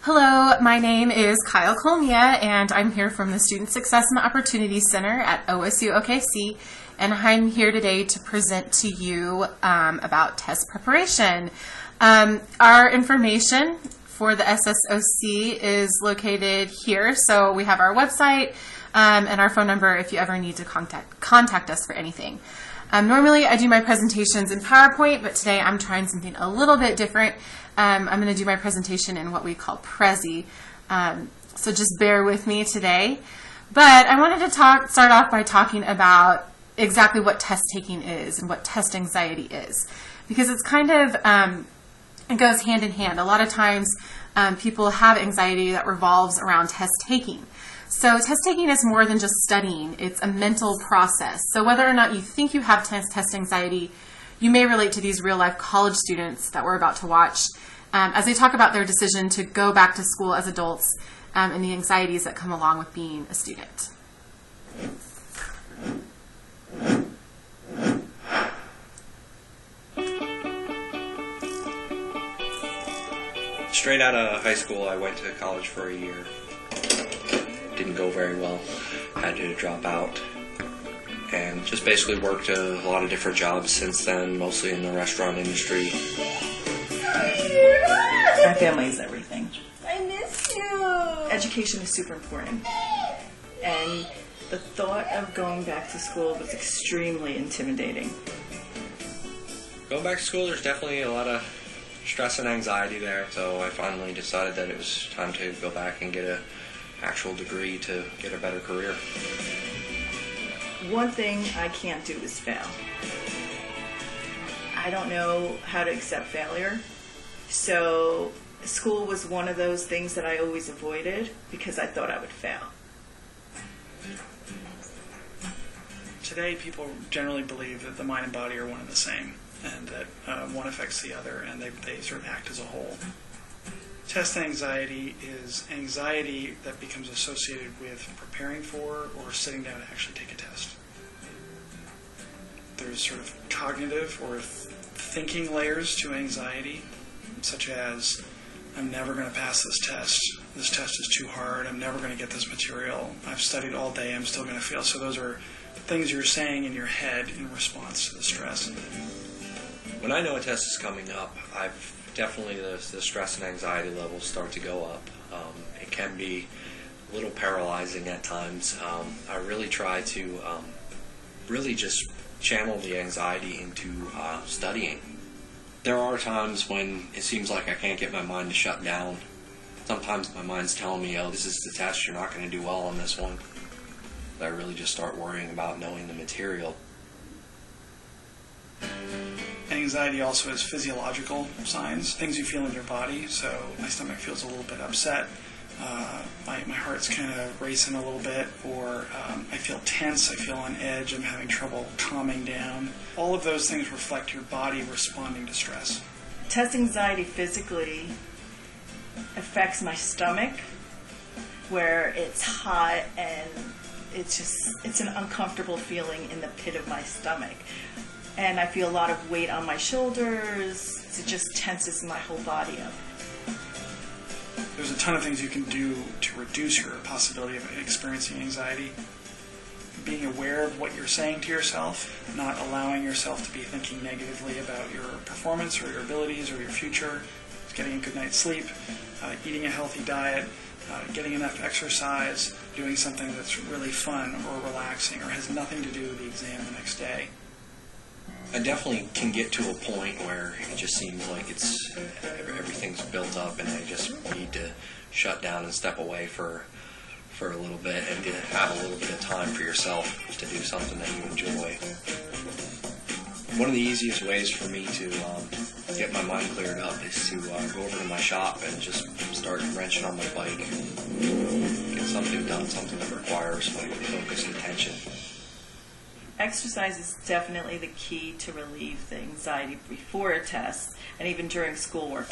Hello, my name is Kyle Colmia, and I'm here from the Student Success and Opportunity Center at OSU OKC, and I'm here today to present to you about test preparation. Our information for the SSOC is located here, so we have our website and our phone number if you ever need to contact us for anything. Normally I do my presentations in PowerPoint, but today I'm trying something a little bit different. I'm going to do my presentation in what we call Prezi, so just bear with me today. But I wanted to start off by talking about exactly what test taking is and what test anxiety is, because it's kind of, it goes hand in hand. A lot of times people have anxiety that revolves around test taking. So test taking is more than just studying. It's a mental process. So whether or not you think you have test anxiety, you may relate to these real-life college students that we're about to watch as they talk about their decision to go back to school as adults and the anxieties that come along with being a student. Straight out of high school, I went to college for a year. Didn't go very well. Had to drop out. And just basically worked a lot of different jobs since then, mostly in the restaurant industry. My family is everything. I miss you. Education is super important. And the thought of going back to school was extremely intimidating. Going back to school, there's definitely a lot of stress and anxiety there, so I finally decided that it was time to go back and get an actual degree to get a better career. One thing I can't do is fail. I don't know how to accept failure, so school was one of those things that I always avoided because I thought I would fail. Today, people generally believe that the mind and body are one and the same, and that one affects the other, and they sort of act as a whole. Test anxiety is anxiety that becomes associated with preparing for or sitting down to actually take a test. There's sort of cognitive or thinking layers to anxiety, such as, I'm never going to pass this test is too hard, I'm never going to get this material, I've studied all day, I'm still going to fail. So those are things you're saying in your head in response to the stress. When I know a test is coming up, definitely the stress and anxiety levels start to go up. It can be a little paralyzing at times. I really try to really just channel the anxiety into studying. There are times when it seems like I can't get my mind to shut down. Sometimes my mind's telling me, oh, this is the test, you're not going to do well on this one. But I really just start worrying about knowing the material. Anxiety also has physiological signs, things you feel in your body. So my stomach feels a little bit upset, my heart's kind of racing a little bit, or I feel tense, I feel on edge, I'm having trouble calming down. All of those things reflect your body responding to stress. Test anxiety physically affects my stomach, where it's hot and it's an uncomfortable feeling in the pit of my stomach. And I feel a lot of weight on my shoulders. It just tenses my whole body up. There's a ton of things you can do to reduce your possibility of experiencing anxiety. Being aware of what you're saying to yourself, not allowing yourself to be thinking negatively about your performance or your abilities or your future, getting a good night's sleep, eating a healthy diet, getting enough exercise, doing something that's really fun or relaxing or has nothing to do with the exam the next day. I definitely can get to a point where it just seems like everything's built up and I just need to shut down and step away for a little bit and have a little bit of time for yourself to do something that you enjoy. One of the easiest ways for me to get my mind cleared up is to go over to my shop and just start wrenching on my bike. Get something done, something that requires my focus and attention. Exercise is definitely the key to relieve the anxiety before a test and even during schoolwork.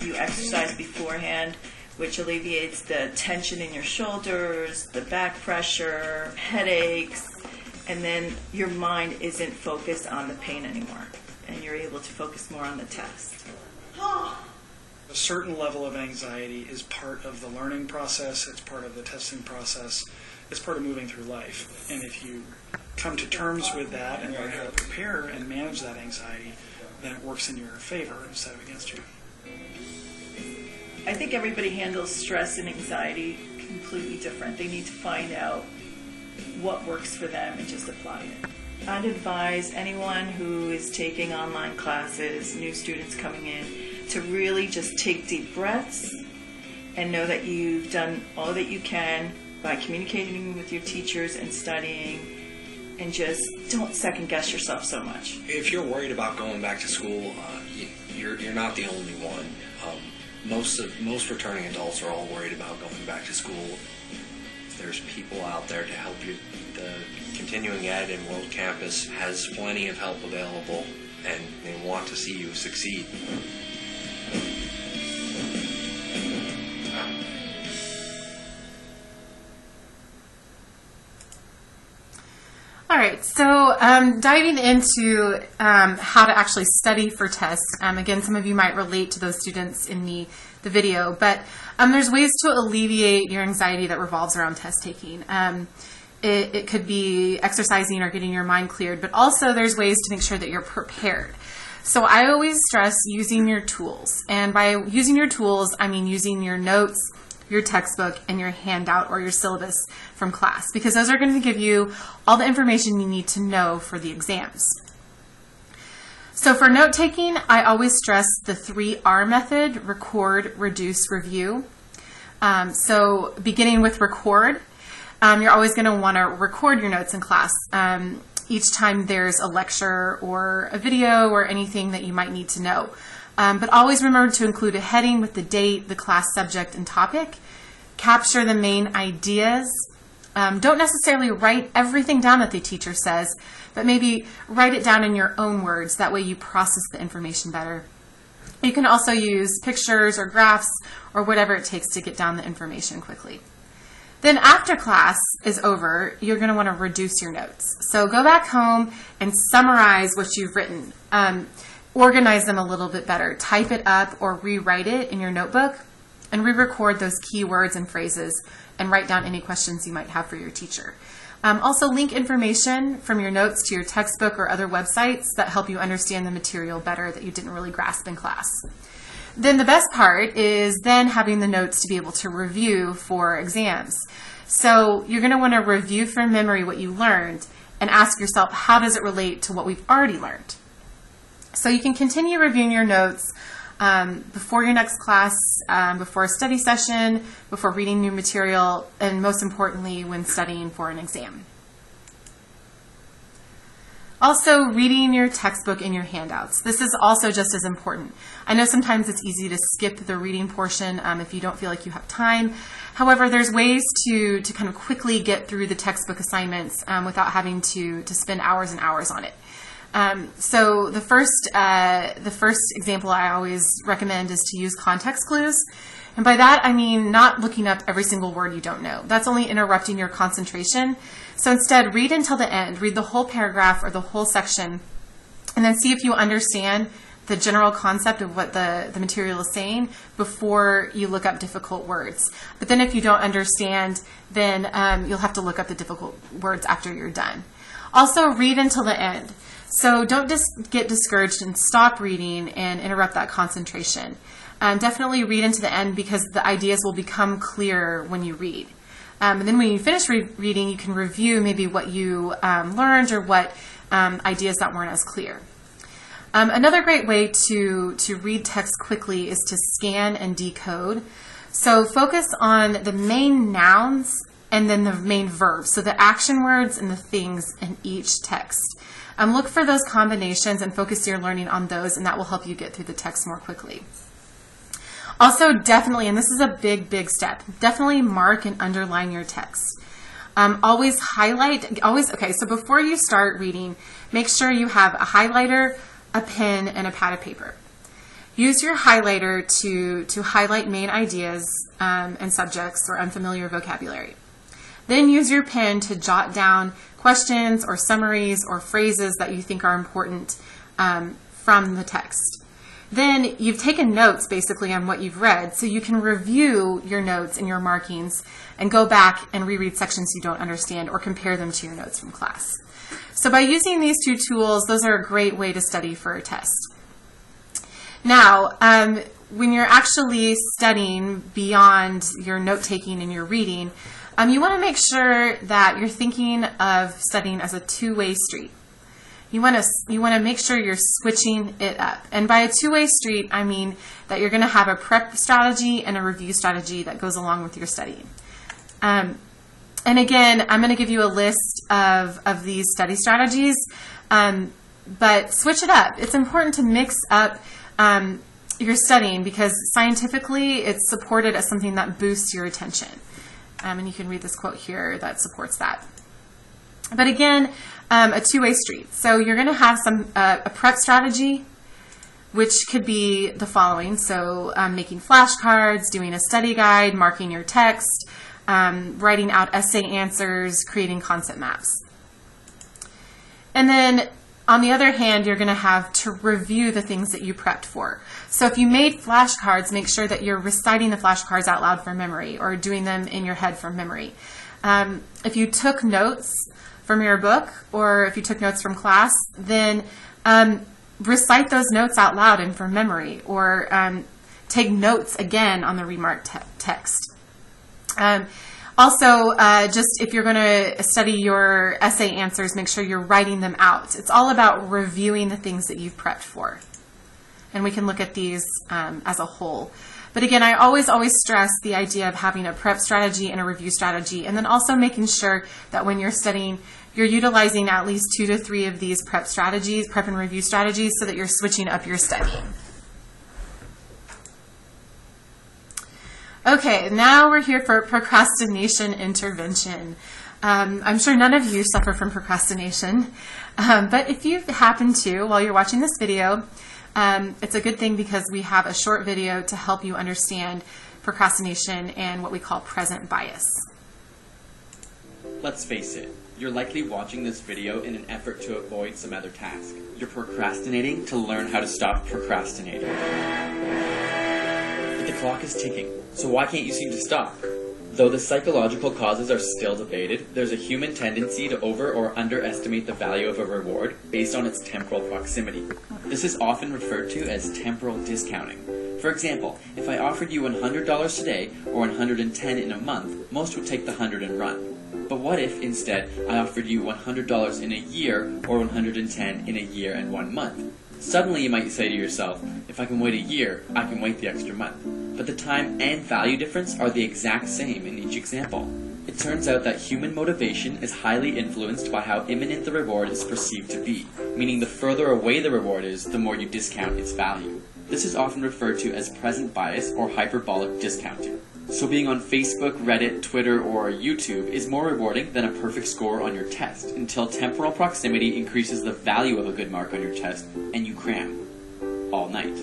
You exercise beforehand, which alleviates the tension in your shoulders, the back pressure, headaches, and then your mind isn't focused on the pain anymore, and you're able to focus more on the test. A certain level of anxiety is part of the learning process, it's part of the testing process, it's part of moving through life. And if you come to terms with that and learn how to prepare and manage that anxiety, then it works in your favor instead of against you. I think everybody handles stress and anxiety completely different. They need to find out what works for them and just apply it. I'd advise anyone who is taking online classes, new students coming in, to really just take deep breaths and know that you've done all that you can by communicating with your teachers and studying, and just don't second guess yourself so much. If you're worried about going back to school, you're not the only one. Most returning adults are all worried about going back to school. There's people out there to help you. The Continuing Ed and World Campus has plenty of help available, and they want to see you succeed. All right, so diving into how to actually study for tests. Again, some of you might relate to those students in the video, but there's ways to alleviate your anxiety that revolves around test taking. It could be exercising or getting your mind cleared, but also there's ways to make sure that you're prepared. So I always stress using your tools. And by using your tools, I mean using your notes, your textbook, and your handout or your syllabus from class, because those are going to give you all the information you need to know for the exams. So for note taking, I always stress the 3R method: record, reduce, review. So beginning with record, you're always going to want to record your notes in class. Each time there's a lecture or a video or anything that you might need to know. But always remember to include a heading with the date, the class subject, and topic. Capture the main ideas. Don't necessarily write everything down that the teacher says, but maybe write it down in your own words. That way you process the information better. You can also use pictures or graphs or whatever it takes to get down the information quickly. Then after class is over, you're going to want to reduce your notes. So go back home and summarize what you've written. Organize them a little bit better. Type it up or rewrite it in your notebook and re-record those key words and phrases and write down any questions you might have for your teacher. Also link information from your notes to your textbook or other websites that help you understand the material better that you didn't really grasp in class. Then the best part is then having the notes to be able to review for exams. So you're going to want to review from memory what you learned and ask yourself, how does it relate to what we've already learned? So you can continue reviewing your notes before your next class, before a study session, before reading new material, and most importantly, when studying for an exam. Also, reading your textbook and your handouts. This is also just as important. I know sometimes it's easy to skip the reading portion if you don't feel like you have time. However, there's ways to kind of quickly get through the textbook assignments without having to spend hours and hours on it. So the first example I always recommend is to use context clues. And by that, I mean not looking up every single word you don't know. That's only interrupting your concentration. So instead, read until the end. Read the whole paragraph or the whole section, and then see if you understand the general concept of what the material is saying before you look up difficult words. But then if you don't understand, then you'll have to look up the difficult words after you're done. Also, read until the end. So don't just get discouraged and stop reading and interrupt that concentration. Definitely read into the end, because the ideas will become clearer when you read. And then when you finish reading, you can review maybe what you learned or what ideas that weren't as clear. Another great way to read text quickly is to scan and decode. So focus on the main nouns and then the main verbs, so the action words and the things in each text. Look for those combinations and focus your learning on those, and that will help you get through the text more quickly. Also, definitely, and this is a big step, definitely mark and underline your text. Okay, so before you start reading, make sure you have a highlighter, a pen, and a pad of paper. Use your highlighter to highlight main ideas and subjects or unfamiliar vocabulary. Then use your pen to jot down questions or summaries or phrases that you think are important from the text. Then you've taken notes basically on what you've read, so you can review your notes and your markings and go back and reread sections you don't understand or compare them to your notes from class. So by using these two tools, those are a great way to study for a test. Now, when you're actually studying beyond your note-taking and your reading, you want to make sure that you're thinking of studying as a two-way street. You want to make sure you're switching it up. And by a two-way street, I mean that you're going to have a prep strategy and a review strategy that goes along with your studying. And again, I'm going to give you a list of these study strategies, but switch it up. It's important to mix up your studying because scientifically it's supported as something that boosts your attention. And you can read this quote here that supports that. But again, a two-way street. So you're going to have a prep strategy, which could be the following. So making flashcards, doing a study guide, marking your text, writing out essay answers, creating concept maps. And then on the other hand, you're going to have to review the things that you prepped for. So if you made flashcards, make sure that you're reciting the flashcards out loud from memory or doing them in your head from memory. If you took notes from your book or if you took notes from class, then recite those notes out loud and from memory, or take notes again on the remarked text. Also, just if you're going to study your essay answers, make sure you're writing them out. It's all about reviewing the things that you've prepped for. And we can look at these as a whole. But again, I always stress the idea of having a prep strategy and a review strategy, and then also making sure that when you're studying, you're utilizing at least 2 to 3 of these prep and review strategies, so that you're switching up your studying. Okay, now we're here for procrastination intervention. I'm sure none of you suffer from procrastination, but if you happen to, while you're watching this video, it's a good thing because we have a short video to help you understand procrastination and what we call present bias. Let's face it, you're likely watching this video in an effort to avoid some other task. You're procrastinating to learn how to stop procrastinating. But the clock is ticking, so why can't you seem to stop? Though the psychological causes are still debated, there's a human tendency to over or underestimate the value of a reward based on its temporal proximity. This is often referred to as temporal discounting. For example, if I offered you $100 today or $110 in a month, most would take the 100 and run. But what if, instead, I offered you $100 in a year or $110 in a year and 1 month? Suddenly you might say to yourself, if I can wait a year, I can wait the extra month. But the time and value difference are the exact same in each example. It turns out that human motivation is highly influenced by how imminent the reward is perceived to be, meaning the further away the reward is, the more you discount its value. This is often referred to as present bias or hyperbolic discounting. So being on Facebook, Reddit, Twitter, or YouTube is more rewarding than a perfect score on your test, until temporal proximity increases the value of a good mark on your test, and you cram all night.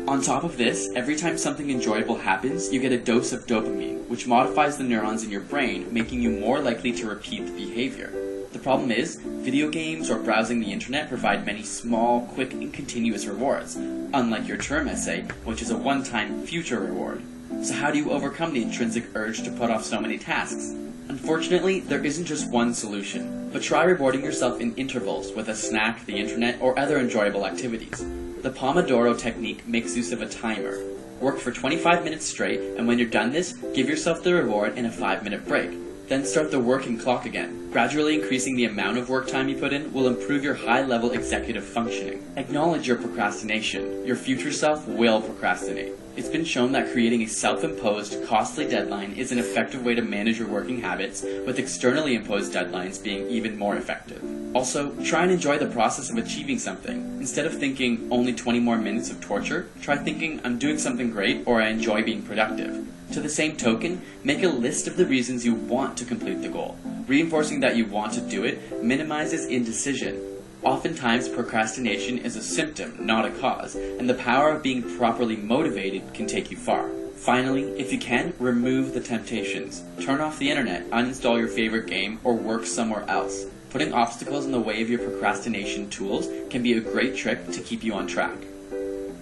On top of this, every time something enjoyable happens, you get a dose of dopamine, which modifies the neurons in your brain, making you more likely to repeat the behavior. The problem is, video games or browsing the internet provide many small, quick, and continuous rewards, unlike your term essay, which is a one-time future reward. So how do you overcome the intrinsic urge to put off so many tasks? Unfortunately, there isn't just one solution, but try rewarding yourself in intervals with a snack, the internet, or other enjoyable activities. The Pomodoro technique makes use of a timer. Work for 25 minutes straight, and when you're done this, give yourself the reward in a 5-minute break. Then start the working clock again. Gradually increasing the amount of work time you put in will improve your high-level executive functioning. Acknowledge your procrastination. Your future self will procrastinate. It's been shown that creating a self-imposed, costly deadline is an effective way to manage your working habits, with externally imposed deadlines being even more effective. Also, try and enjoy the process of achieving something. Instead of thinking, only 20 more minutes of torture, try thinking, I'm doing something great, or I enjoy being productive. To the same token, make a list of the reasons you want to complete the goal. Reinforcing that you want to do it minimizes indecision. Oftentimes, procrastination is a symptom, not a cause, and the power of being properly motivated can take you far. Finally, if you can, remove the temptations. Turn off the internet, uninstall your favorite game, or work somewhere else. Putting obstacles in the way of your procrastination tools can be a great trick to keep you on track.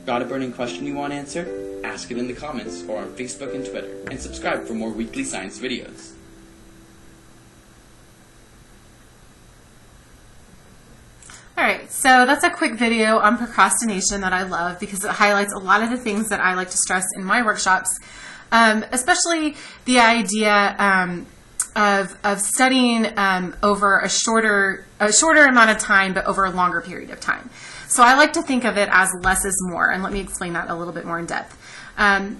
Got a burning question you want answered? Ask it in the comments or on Facebook and Twitter, and subscribe for more weekly science videos. Alright, so that's a quick video on procrastination that I love because it highlights a lot of the things that I like to stress in my workshops, especially the idea of studying over a shorter amount of time, but over a longer period of time. So I like to think of it as less is more, and let me explain that a little bit more in depth.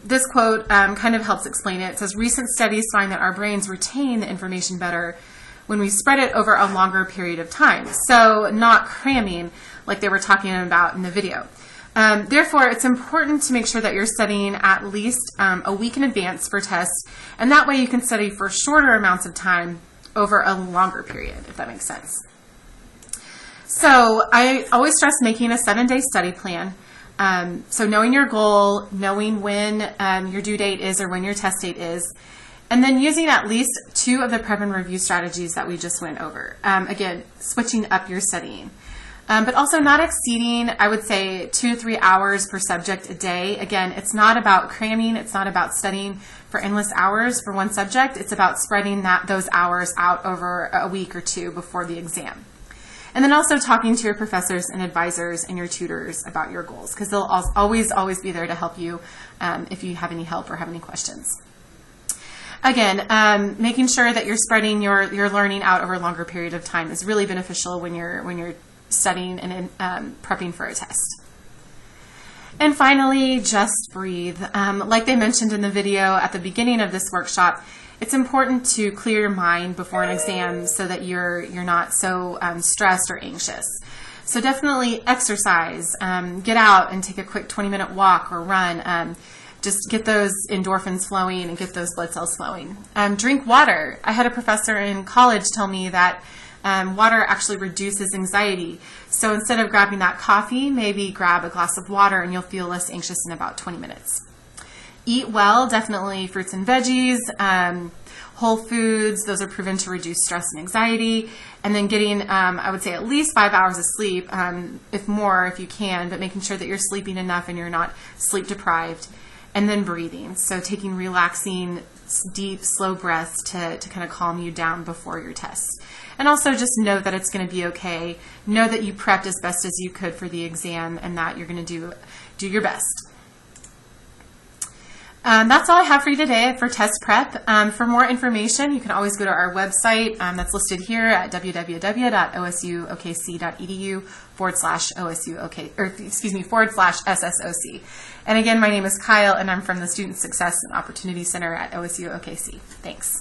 This quote kind of helps explain it. It says, recent studies find that our brains retain the information better when we spread it over a longer period of time. So not cramming like they were talking about in the video. Therefore, it's important to make sure that you're studying at least a week in advance for tests, and that way you can study for shorter amounts of time over a longer period, if that makes sense. So I always stress making a 7-day study plan. So knowing your goal, knowing when your due date is or when your test date is, and then using at least 2 of the prep and review strategies that we just went over. Again, switching up your studying. But also not exceeding, I would say, 2 to 3 hours per subject a day. Again, it's not about cramming. It's not about studying for endless hours for one subject. It's about spreading those hours out over a week or 2 before the exam. And then also talking to your professors and advisors and your tutors about your goals, because they'll always be there to help you if you have any help or have any questions. Again, making sure that you're spreading your learning out over a longer period of time is really beneficial when you're studying and prepping for a test. And finally, just breathe. Like they mentioned in the video at the beginning of this workshop, it's important to clear your mind before an exam so that you're not so stressed or anxious. So definitely exercise. Get out and take a quick 20-minute walk or run. Just get those endorphins flowing and get those blood cells flowing. Drink water. I had a professor in college tell me that water actually reduces anxiety. So instead of grabbing that coffee, maybe grab a glass of water and you'll feel less anxious in about 20 minutes. Eat well, definitely fruits and veggies, whole foods. Those are proven to reduce stress and anxiety. And then getting, I would say, at least 5 hours of sleep, if more, if you can, but making sure that you're sleeping enough and you're not sleep deprived. And then breathing. So taking relaxing, deep, slow breaths to kind of calm you down before your tests. And also just know that it's going to be okay. Know that you prepped as best as you could for the exam and that you're going to do your best. That's all I have for you today for test prep. For more information, you can always go to our website that's listed here at www.osukokc.edu/OSU/SSOC. And again, my name is Kyle, and I'm from the Student Success and Opportunity Center at OSU OKC. Thanks.